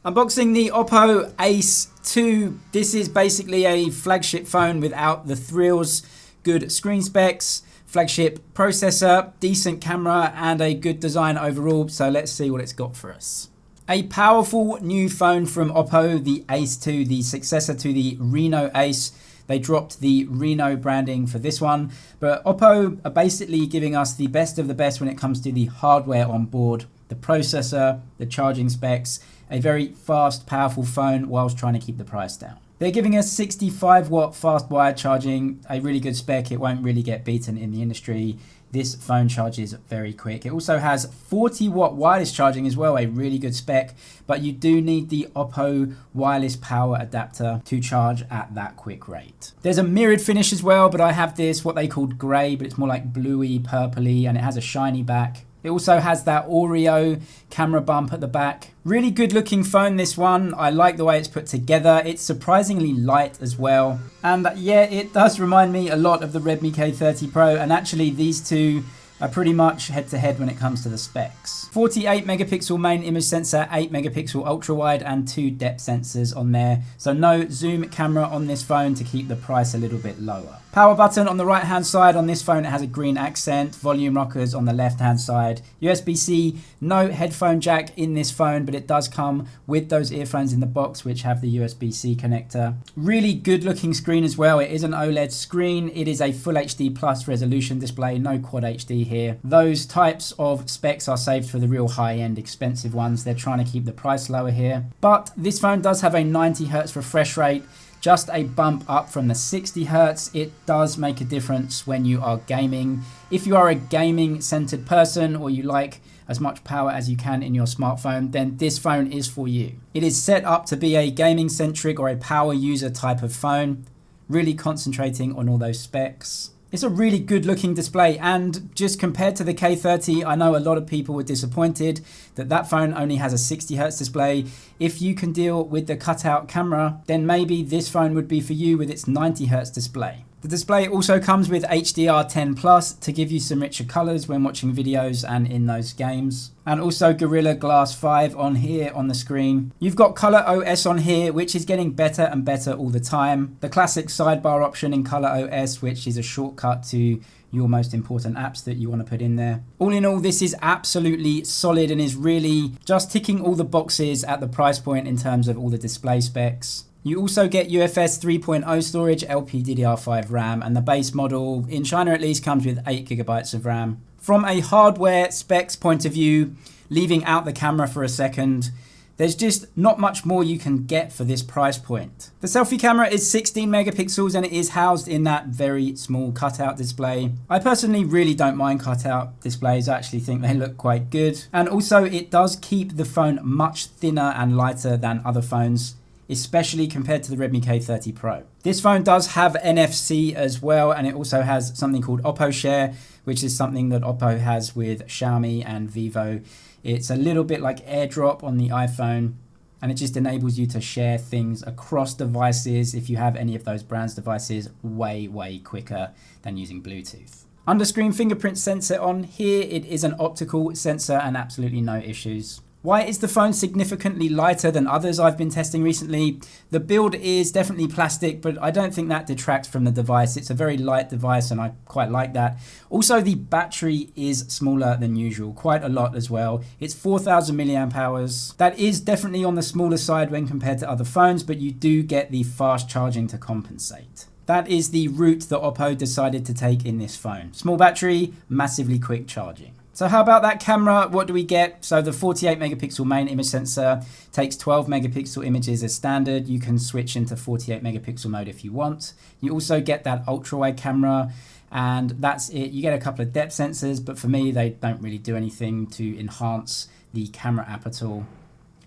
Unboxing the Oppo Ace 2. This is basically a flagship phone without the thrills. Good screen specs, flagship processor, decent camera, and a good design overall. So let's see what it's got for us. A powerful new phone from Oppo, the Ace 2, the successor to the Reno Ace. They dropped the Reno branding for this one, but Oppo are basically giving us the best of the best when it comes to the hardware on board, the processor, the charging specs, a very fast, powerful phone whilst trying to keep the price down. They're giving us 65 watt fast wired charging, a really good spec. It won't really get beaten in the industry. This phone charges very quick. It also has 40 watt wireless charging as well, a really good spec, but you do need the Oppo wireless power adapter to charge at that quick rate. There's a mirrored finish as well, but I have this, what they called grey, but it's more like bluey, purpley, and it has a shiny back. It also has that Oreo camera bump at the back. Really good looking phone, this one. I like the way it's put together. It's surprisingly light as well. And yeah, it does remind me a lot of the Redmi K30 Pro. And actually these two are pretty much head to head when it comes to the specs. 48 megapixel main image sensor, 8 megapixel ultra wide, and 2 depth sensors on there. So no zoom camera on this phone to keep the price a little bit lower. Power button on the right hand side. On this phone it has a green accent. Volume rockers on the left hand side. USB-C, no headphone jack in this phone, but it does come with those earphones in the box which have the USB-C connector. Really good looking screen as well. It is an OLED screen. It is a Full HD Plus resolution display, no Quad HD here. Those types of specs are saved for the real high-end expensive ones. They're trying to keep the price lower here. But this phone does have a 90 Hz refresh rate. Just a bump up from the 60 Hz. It does make a difference when you are gaming. If you are a gaming centered person or you like as much power as you can in your smartphone, then this phone is for you. It is set up to be a gaming centric or a power user type of phone, really concentrating on all those specs. It's a really good looking display, and just compared to the K30, I know a lot of people were disappointed that that phone only has a 60 Hz display. If you can deal with the cutout camera, then maybe this phone would be for you with its 90 Hz display. The display also comes with HDR10 Plus to give you some richer colors when watching videos and in those games. And also Gorilla Glass 5 on here on the screen. You've got Color OS on here, which is getting better and better all the time. The classic sidebar option in Color OS, which is a shortcut to your most important apps that you want to put in there. All in all, this is absolutely solid and is really just ticking all the boxes at the price point in terms of all the display specs. You also get UFS 3.0 storage, LPDDR5 RAM, and the base model, in China at least, comes with 8 GB of RAM. From a hardware specs point of view, leaving out the camera for a second, there's just not much more you can get for this price point. The selfie camera is 16 megapixels and it is housed in that very small cutout display. I personally really don't mind cutout displays. I actually think they look quite good. And also it does keep the phone much thinner and lighter than other phones, especially compared to the Redmi K30 Pro. This phone does have NFC as well, and it also has something called Oppo Share, which is something that Oppo has with Xiaomi and Vivo. It's a little bit like AirDrop on the iPhone, and it just enables you to share things across devices if you have any of those brands' devices way quicker than using Bluetooth. Under-screen fingerprint sensor on here. It is an optical sensor and absolutely no issues. Why is the phone significantly lighter than others I've been testing recently? The build is definitely plastic, but I don't think that detracts from the device. It's a very light device and I quite like that. Also, the battery is smaller than usual, quite a lot as well. It's 4,000 milliamp hours. That is definitely on the smaller side when compared to other phones, but you do get the fast charging to compensate. That is the route that Oppo decided to take in this phone. Small battery, massively quick charging. So how about that camera? What do we get? So the 48 megapixel main image sensor takes 12 megapixel images as standard. You can switch into 48 megapixel mode if you want. You also get that ultra wide camera, and that's it. You get a couple of depth sensors, but for me, they don't really do anything to enhance the camera app at all.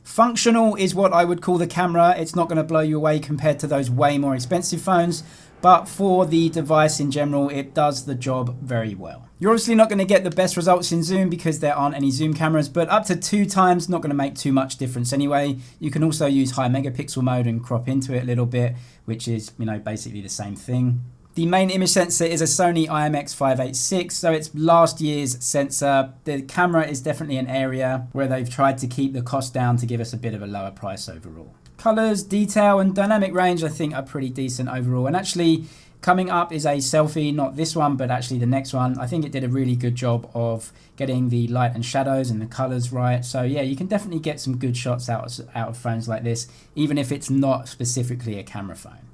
Functional is what I would call the camera. It's not going to blow you away compared to those way more expensive phones, but for the device in general, it does the job very well. You're obviously not going to get the best results in zoom because there aren't any zoom cameras, but up to 2 times, not going to make too much difference anyway. You can also use high megapixel mode and crop into it a little bit, which is, basically the same thing. The main image sensor is a Sony IMX586, so it's last year's sensor. The camera is definitely an area where they've tried to keep the cost down to give us a bit of a lower price overall. Colors, detail, and dynamic range I think are pretty decent overall. And actually, coming up is a selfie, not this one, but actually the next one. I think it did a really good job of getting the light and shadows and the colors right. So yeah, you can definitely get some good shots out of phones like this, even if it's not specifically a camera phone.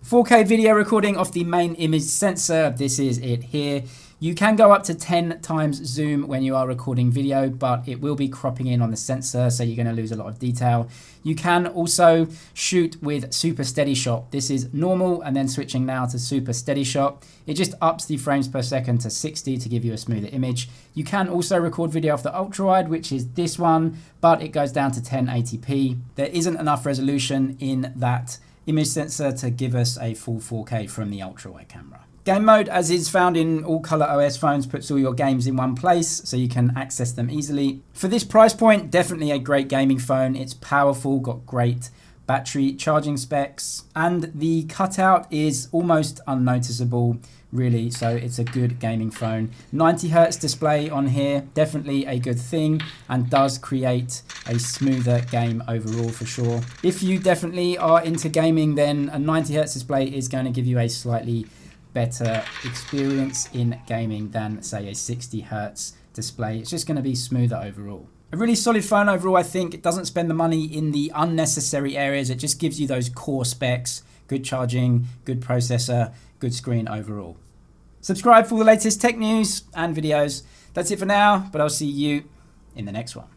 4K video recording off the main image sensor. This is it here. You can go up to 10 times zoom when you are recording video, but it will be cropping in on the sensor, so you're going to lose a lot of detail. You can also shoot with super steady shot. This is normal, and then switching now to super steady shot. It just ups the frames per second to 60 to give you a smoother image. You can also record video off the ultra wide, which is this one, but it goes down to 1080p. There isn't enough resolution in that image sensor to give us a full 4K from the ultra wide camera. Game mode, as is found in all ColorOS phones, puts all your games in one place so you can access them easily. For this price point, definitely a great gaming phone. It's powerful, got great battery charging specs, and the cutout is almost unnoticeable really, so it's a good gaming phone. 90Hz display on here, definitely a good thing, and does create a smoother game overall for sure. If you definitely are into gaming, then a 90Hz display is going to give you a slightly better experience in gaming than say a 60Hz display. It's just going to be smoother overall. A really solid phone overall, I think. It doesn't spend the money in the unnecessary areas. It just gives you those core specs, good charging, good processor, good screen overall. Subscribe for all the latest tech news and videos. That's it for now, but I'll see you in the next one.